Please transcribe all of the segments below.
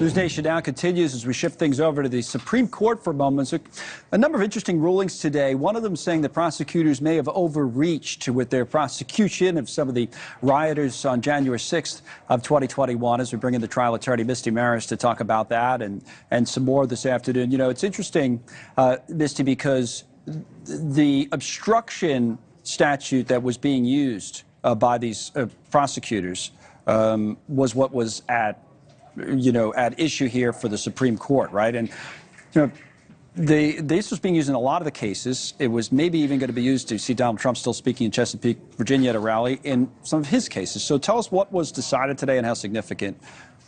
NewsNation Now continues as we shift things over to the Supreme Court for a moment. A number of interesting rulings today. One of them saying that prosecutors may have overreached with their prosecution of some of the rioters on January 6th of 2021. As we bring in the trial attorney, Misty Marris, to talk about that and some more this afternoon. You know, it's interesting, Misty, because the obstruction statute that was being used by these prosecutors was what was at issue here for the Supreme Court, right? And this was being used in a lot of the cases. It was maybe even going to be used to see Donald Trump still speaking in Chesapeake, Virginia at a rally in some of his cases. So tell us what was decided today and how significant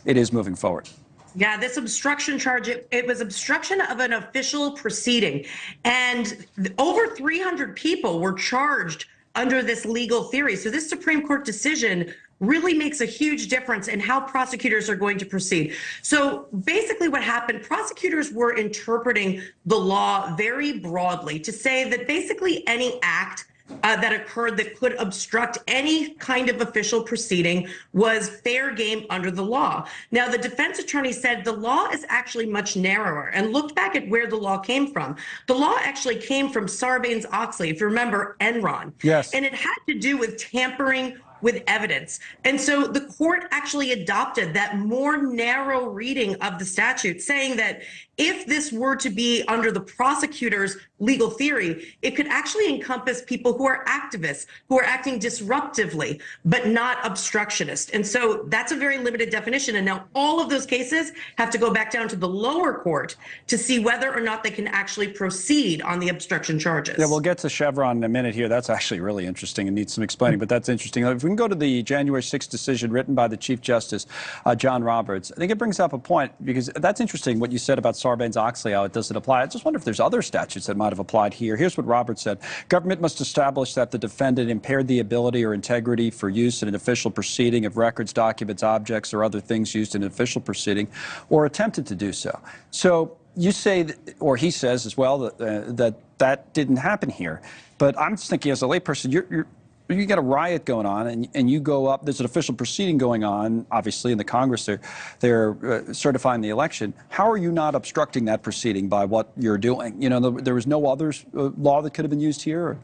it is moving forward. Yeah, this obstruction charge, it was obstruction of an official proceeding. And over 300 people were charged under this legal theory. So this Supreme Court decision really makes a huge difference in how prosecutors are going to proceed. So basically what happened, prosecutors were interpreting the law very broadly to say that basically any act that occurred that could obstruct any kind of official proceeding was fair game under the law. Now, the defense attorney said the law is actually much narrower and looked back at where the law came from. The law actually came from Sarbanes-Oxley, if you remember Enron. Yes. And it had to do with tampering with evidence. And so the court actually adopted that more narrow reading of the statute, saying that if this were to be under the prosecutor's legal theory, it could actually encompass people who are activists, who are acting disruptively, but not obstructionist. And so that's a very limited definition. And now all of those cases have to go back down to the lower court to see whether or not they can actually proceed on the obstruction charges. Yeah, we'll get to Chevron in a minute here. That's actually really interesting and needs some explaining, but that's interesting. If we can go to the January 6th decision written by the Chief Justice, John Roberts, I think it brings up a point, because that's interesting what you said about Sarbanes-Oxley, how it doesn't apply. I just wonder if there's other statutes that might have applied here. Here's what Roberts said. Government must establish that the defendant impaired the ability or integrity for use in an official proceeding of records, documents, objects, or other things used in an official proceeding, or attempted to do so. So you say, or he says as well, that didn't happen here. But I'm just thinking, as a layperson, you got a riot going on, and you go up. There's an official proceeding going on, obviously, in the Congress. They're certifying the election. How are you not obstructing that proceeding by what you're doing? You know, there was no other law that could have been used here? Or?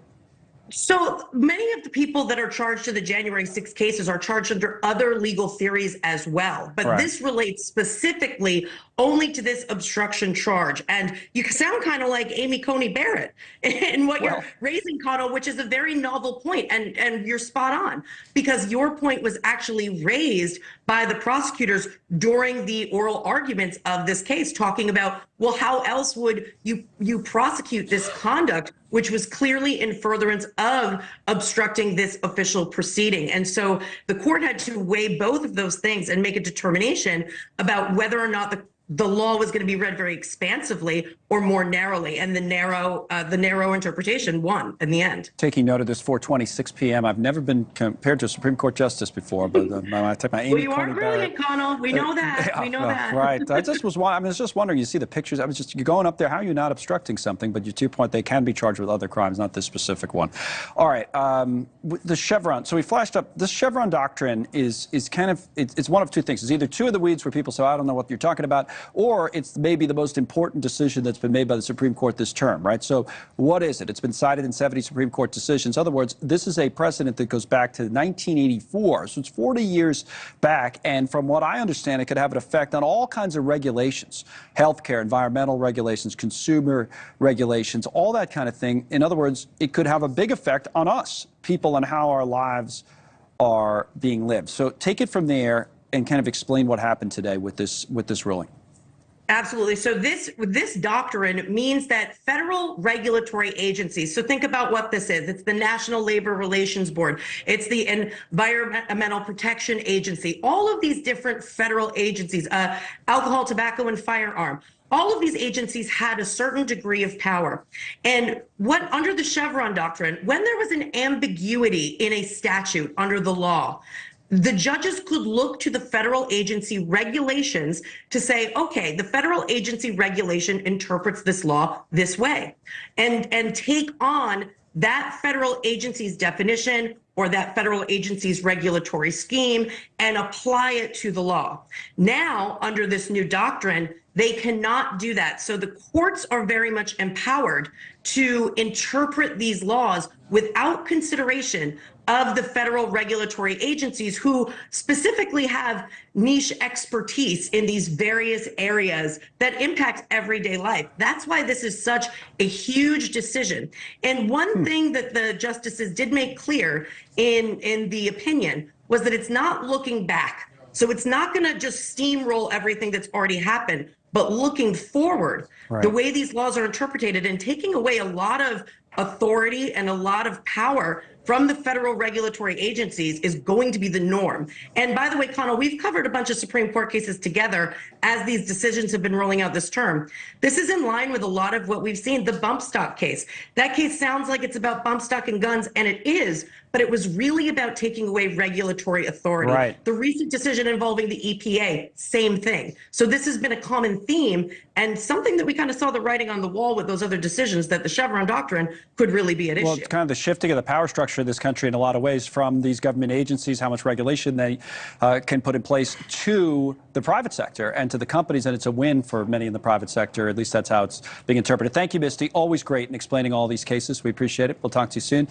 So many of the people that are charged in the January 6 cases are charged under other legal theories as well. But this relates specifically only to this obstruction charge. And you sound kind of like Amy Coney Barrett in what you're raising, Connell, which is a very novel point. And you're spot on, because your point was actually raised by the prosecutors during the oral arguments of this case, talking about, well, how else would you prosecute this conduct, which was clearly in furtherance of obstructing this official proceeding. And so the court had to weigh both of those things and make a determination about whether or not the law was going to be read very expansively or more narrowly, and the narrow interpretation won in the end. Taking note of this 4:26 p.m., I've never been compared to a Supreme Court justice before, but I take my Amy Well, you are brilliant, Connell. We know that. We know that. Right. I was just wondering. You see the pictures. You're going up there. How are you not obstructing something? But to your point, they can be charged with other crimes, not this specific one. All right. The Chevron. So we flashed up. This Chevron doctrine is kind of it's one of two things. It's either two of the weeds where people say, I don't know what you're talking about, or it's maybe the most important decision that's been made by the Supreme Court this term, right? So what is it? It's been cited in 70 Supreme Court decisions. In other words, this is a precedent that goes back to 1984. So it's 40 years back. And from what I understand, it could have an effect on all kinds of regulations, healthcare, environmental regulations, consumer regulations, all that kind of thing. In other words, it could have a big effect on us, people, and how our lives are being lived. So take it from there and kind of explain what happened today with this ruling. Absolutely. So this doctrine means that federal regulatory agencies, so think about what this is. It's the National Labor Relations Board. It's the Environmental Protection Agency. All of these different federal agencies, alcohol, tobacco, and firearm. All of these agencies had a certain degree of power. And under the Chevron doctrine, when there was an ambiguity in a statute under the law, the judges could look to the federal agency regulations to say, okay, the federal agency regulation interprets this law this way, and take on that federal agency's definition or that federal agency's regulatory scheme and apply it to the law. Now, under this new doctrine, they cannot do that. So the courts are very much empowered to interpret these laws without consideration of the federal regulatory agencies who specifically have niche expertise in these various areas that impact everyday life. That's why this is such a huge decision. And one thing that the justices did make clear in the opinion was that it's not looking back. So it's not going to just steamroll everything that's already happened, but looking forward, the way these laws are interpreted and taking away a lot of authority and a lot of power from the federal regulatory agencies is going to be the norm. And by the way, Connell, we've covered a bunch of Supreme Court cases together as these decisions have been rolling out this term. This is in line with a lot of what we've seen. The bump stock case. That case sounds like it's about bump stock and guns, and it is, but it was really about taking away regulatory authority. Right. The recent decision involving the EPA, same thing. So this has been a common theme and something that we kind of saw the writing on the wall with those other decisions, that the Chevron doctrine could really be at issue. Well, it's kind of the shifting of the power structure of this country in a lot of ways from these government agencies, how much regulation they can put in place, to the private sector and to the companies. And it's a win for many in the private sector. At least that's how it's being interpreted. Thank you, Misty. Always great in explaining all these cases. We appreciate it. We'll talk to you soon.